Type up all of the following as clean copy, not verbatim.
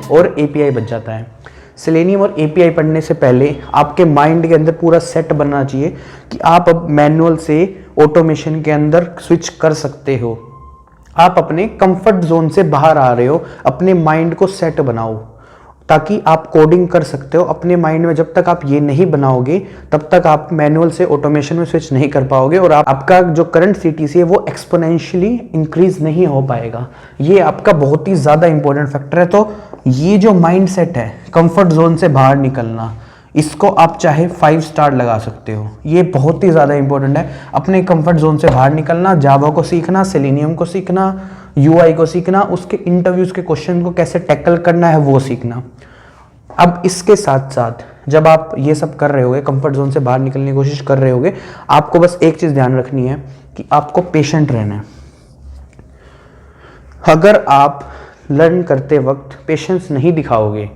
और एपीआई बच जाता है। सेलेनियम और एपीआई पढ़ने से पहले आपके माइंड के अंदर पूरा सेट बनना चाहिए कि आप अब मैनुअल से ऑटोमेशन के अंदर स्विच कर सकते हो। आप अपने कंफर्ट जोन से बाहर आ रहे हो, अपने माइंड को सेट बनाओ ताकि आप कोडिंग कर सकते हो अपने माइंड में। जब तक आप ये नहीं बनाओगे तब तक आप मैनुअल से ऑटोमेशन में स्विच नहीं कर पाओगे और आपका जो करंट सीटीसी है वो एक्सपोनेंशियली इंक्रीज नहीं हो पाएगा। ये आपका बहुत ही ज़्यादा इंपॉर्टेंट फैक्टर है। तो ये जो माइंड सेट है कंफर्ट जोन से बाहर निकलना, इसको आप चाहे 5 स्टार लगा सकते हो। ये बहुत ही ज़्यादा इंपॉर्टेंट है, अपने कंफर्ट जोन से बाहर निकलना, जावा को सीखना, सेलेनियम को सीखना, यूआई को सीखना, उसके इंटरव्यूज के क्वेश्चन को कैसे टैकल करना है वो सीखना। अब इसके साथ साथ जब आप ये सब कर रहे होगे, कंफर्ट जोन से बाहर निकलने की कोशिश कर रहे होगे, आपको बस एक चीज़ ध्यान रखनी है कि आपको पेशेंट रहना है। अगर आप लर्न करते वक्त पेशेंस नहीं दिखाओगे,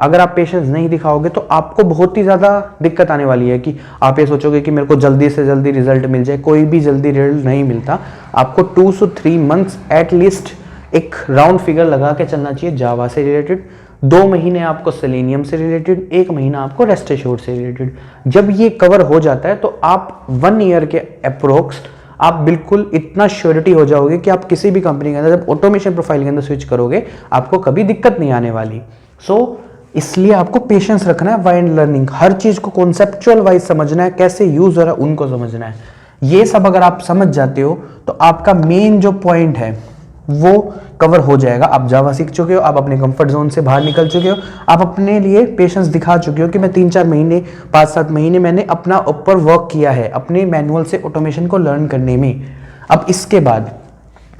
अगर आप पेशेंस नहीं दिखाओगे तो आपको बहुत ही ज़्यादा दिक्कत आने वाली है कि आप ये सोचोगे कि मेरे को जल्दी से जल्दी रिजल्ट मिल जाए। कोई भी जल्दी रिजल्ट नहीं मिलता। आपको 2 से 3 मंथ्स एटलीस्ट एक राउंड फिगर लगा के चलना चाहिए जावा से रिलेटेड, 2 महीने आपको सेलेनियम से रिलेटेड, 1 महीना आपको रेस्ट एश्योर्ड से रिलेटेड। जब ये कवर हो जाता है तो आप 1 ईयर के अप्रोक्स आप बिल्कुल इतना श्योरिटी हो जाओगे कि आप किसी भी कंपनी के अंदर जब ऑटोमेशन प्रोफाइल के अंदर स्विच करोगे आपको कभी दिक्कत नहीं आने वाली। इसलिए आपको पेशेंस रखना है वाइल लर्निंग। हर चीज को कॉन्सेप्चुअल वाइज समझना है, कैसे यूज हो रहा है उनको समझना है। ये सब अगर आप समझ जाते हो तो आपका मेन जो पॉइंट है वो कवर हो जाएगा। आप जावा सीख चुके हो, आप अपने कंफर्ट जोन से बाहर निकल चुके हो, आप अपने लिए पेशेंस दिखा चुके हो कि मैं 3-4 महीने 5-7 महीने मैंने अपना ऊपर वर्क किया है अपने मैनुअल से ऑटोमेशन को लर्न करने में। अब इसके बाद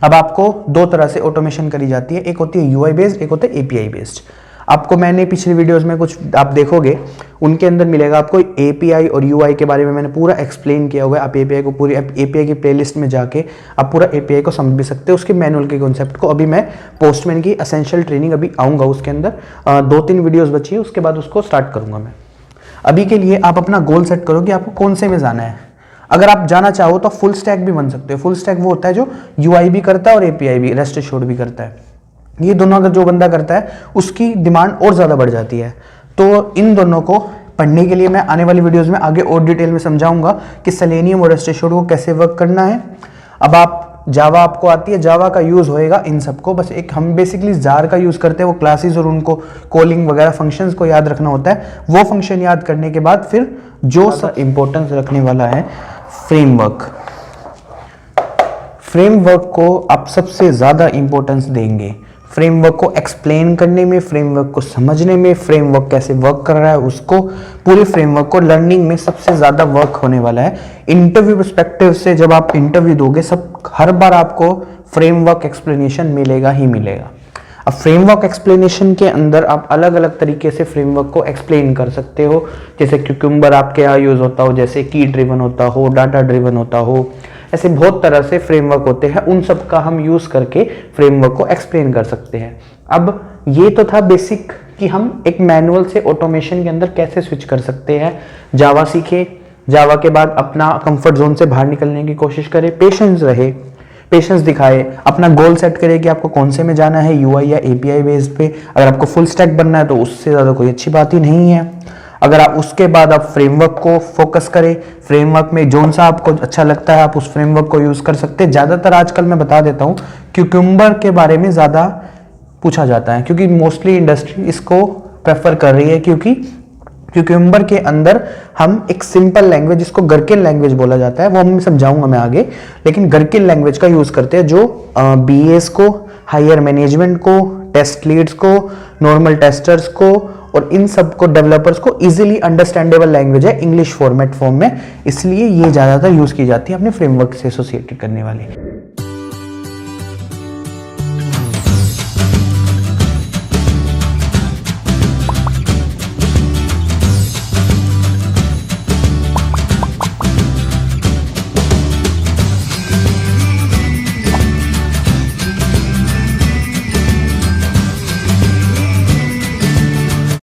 अब आपको 2 तरह से ऑटोमेशन करी जाती है, एक होती है यूआई बेस्ड, एक होता है एपीआई बेस्ड। आपको मैंने पिछले वीडियोस में कुछ आप देखोगे उनके अंदर मिलेगा आपको एपीआई और यूआई के बारे में मैंने पूरा एक्सप्लेन किया हुआ है। आप एपीआई को पूरी एपीआई की प्लेलिस्ट में जाके आप पूरा एपीआई को समझ भी सकते हो, उसके मैनुअल के कॉन्सेप्ट को। अभी मैं पोस्टमैन की एसेंशियल ट्रेनिंग अभी आऊँगा, उसके अंदर 2-3 वीडियोज़ बची है, उसके बाद उसको स्टार्ट करूँगा मैं। अभी के लिए आप अपना गोल सेट करो कि आपको कौन से में जाना है। अगर आप जाना चाहो तो फुल स्टैक भी बन सकते हो। फुल स्टैक वो होता है जो यूआई भी करता है और एपीआई भी, रेस्ट एश्योर्ड भी करता है। ये दोनों अगर जो बंदा करता है उसकी डिमांड और ज़्यादा बढ़ जाती है। तो इन दोनों को पढ़ने के लिए मैं आने वाली वीडियोस में आगे और डिटेल में समझाऊंगा कि सेलेनियम और रेस्ट एश्योर्ड को कैसे वर्क करना है। अब आप जावा आपको आती है, जावा का यूज़ होएगा इन सबको। बस एक हम बेसिकली जार का यूज़ करते हैं, वो क्लासेस और उनको कॉलिंग वगैरह फंक्शंस को याद रखना होता है। वो फंक्शन याद करने के बाद फिर जो सब इंपॉर्टेंस रखने वाला है फ्रेमवर्क। फ्रेमवर्क को आप सबसे ज़्यादा इंपॉर्टेंस देंगे। फ्रेमवर्क को एक्सप्लेन करने में, फ्रेमवर्क को समझने में, फ्रेमवर्क कैसे वर्क कर रहा है उसको, पूरे फ्रेमवर्क को लर्निंग में सबसे ज़्यादा वर्क होने वाला है। इंटरव्यू पर्सपेक्टिव से जब आप इंटरव्यू दोगे हर बार आपको फ्रेमवर्क एक्सप्लेनेशन मिलेगा ही मिलेगा। अब फ्रेमवर्क एक्सप्लेनेशन के अंदर आप अलग अलग तरीके से फ्रेमवर्क को एक्सप्लेन कर सकते हो। जैसे क्यूकम्बर आपके यहाँ यूज़ होता हो, जैसे की ड्रिवन होता हो, डाटा ड्रिवन होता हो, ऐसे बहुत तरह से फ्रेमवर्क होते हैं। उन सब का हम यूज़ करके फ्रेमवर्क को एक्सप्लेन कर सकते हैं। अब ये तो था बेसिक कि हम एक मैनुअल से ऑटोमेशन के अंदर कैसे स्विच कर सकते हैं। जावा सीखे, जावा के बाद अपना कंफर्ट जोन से बाहर निकलने की कोशिश करें, पेशेंस रहे, पेशेंस दिखाए, अपना गोल सेट करें कि आपको कौन से में जाना है, यूआई या एपीआई बेस्ड पे। अगर आपको फुल स्टैक बनना है तो उससे ज़्यादा कोई अच्छी बात ही नहीं है। अगर आप उसके बाद आप फ्रेमवर्क को फोकस करें, फ्रेमवर्क में जोन सा आपको अच्छा लगता है आप उस फ्रेमवर्क को यूज़ कर सकते हैं। ज़्यादातर आजकल मैं बता देता हूँ क्यूकम्बर के बारे में ज़्यादा पूछा जाता है क्योंकि मोस्टली इंडस्ट्री इसको प्रेफर कर रही है, क्योंकि क्यूकम्बर के अंदर हम एक सिंपल लैंग्वेज जिसको गरकिन लैंग्वेज बोला जाता है, वो मैं समझाऊंगा मैं आगे, लेकिन गरकिन लैंग्वेज का यूज़ करते हैं जो बीएस को, हायर मैनेजमेंट को, टेस्ट लीड्स को, नॉर्मल टेस्टर्स को और इन सब को डेवलपर्स को इजीली अंडरस्टैंडेबल लैंग्वेज है इंग्लिश फॉर्मेट फॉर्म में, इसलिए ये ज़्यादातर यूज़ की जाती है अपने फ्रेमवर्क से एसोसिएटेड करने वाली।